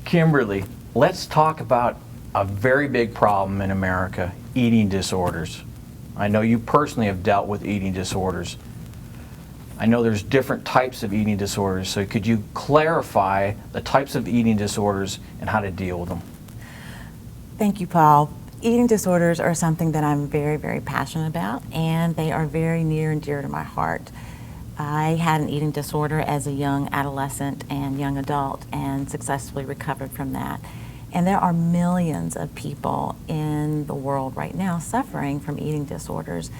Kimberly, let's talk about a very big problem in America, eating disorders. I know you personally have dealt with eating disorders. I know there's different types of eating disorders, so could you clarify the types of eating disorders and how to deal with them? Thank you, Paul. Eating disorders are something that I'm very, very passionate about, and they are very near and dear to my heart. I had an eating disorder as a young adolescent and young adult and successfully recovered from that. And there are millions of people in the world right now suffering from eating disorders,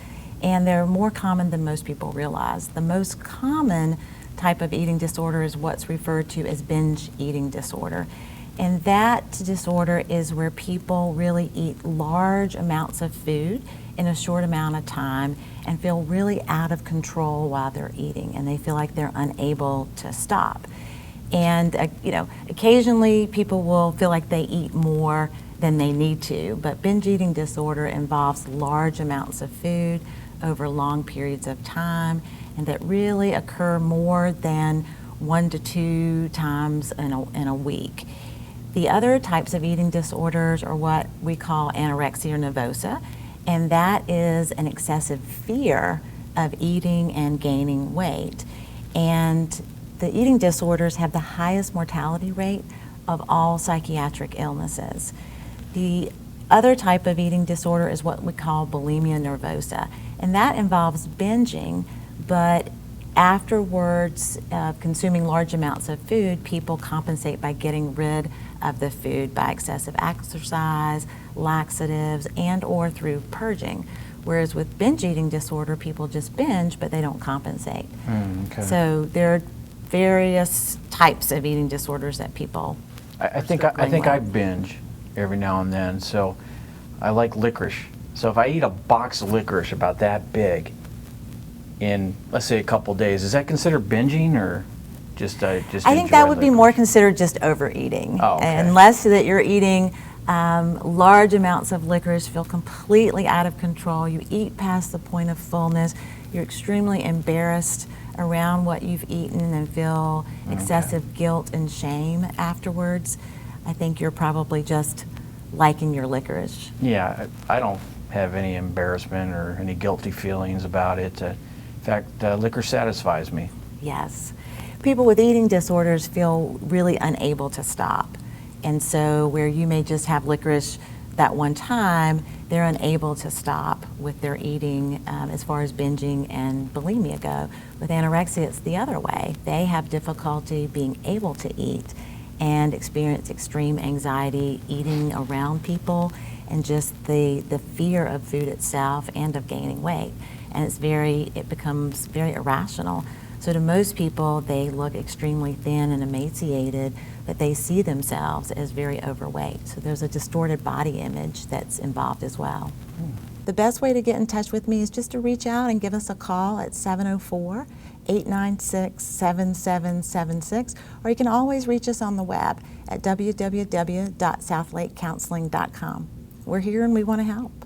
and they're more common than most people realize. The most common type of eating disorder is what's referred to as binge eating disorder. And that disorder is where people really eat large amounts of food in a short amount of time and feel really out of control while they're eating, and they feel like they're unable to stop. And occasionally people will feel like they eat more than they need to, but binge eating disorder involves large amounts of food over long periods of time, and that really occur more than 1 to 2 times in a week. The other types of eating disorders are what we call anorexia nervosa, and that is an excessive fear of eating and gaining weight. And the eating disorders have the highest mortality rate of all psychiatric illnesses. The other type of eating disorder is what we call bulimia nervosa, and that involves binging, but afterwards, consuming large amounts of food, people compensate by getting rid of the food by excessive exercise, laxatives, and or through purging. Whereas with binge eating disorder, people just binge, but they don't compensate. Okay. So there are various types of eating disorders that people I think I binge every now and then, so I like licorice. So if I eat a box of licorice about that big in, let's say, a couple days, is that considered binging or just I think that would be more considered just overeating. Oh, okay. Unless that you're eating large amounts of licorice, feel completely out of control, you eat past the point of fullness, you're extremely embarrassed around what you've eaten and feel excessive guilt and shame afterwards. I think you're probably just liking your licorice. Yeah, I don't have any embarrassment or any guilty feelings about it. In fact, licorice satisfies me. Yes. People with eating disorders feel really unable to stop. And so where you may just have licorice that one time, they're unable to stop with their eating as far as binging and bulimia go. With anorexia, it's the other way. They have difficulty being able to eat and experience extreme anxiety eating around people and just the fear of food itself and of gaining weight. And it becomes very irrational. So to most people, they look extremely thin and emaciated, but they see themselves as very overweight. So there's a distorted body image that's involved as well. The best way to get in touch with me is just to reach out and give us a call at 704-896-7776, or you can always reach us on the web at www.southlakecounseling.com. We're here and we want to help.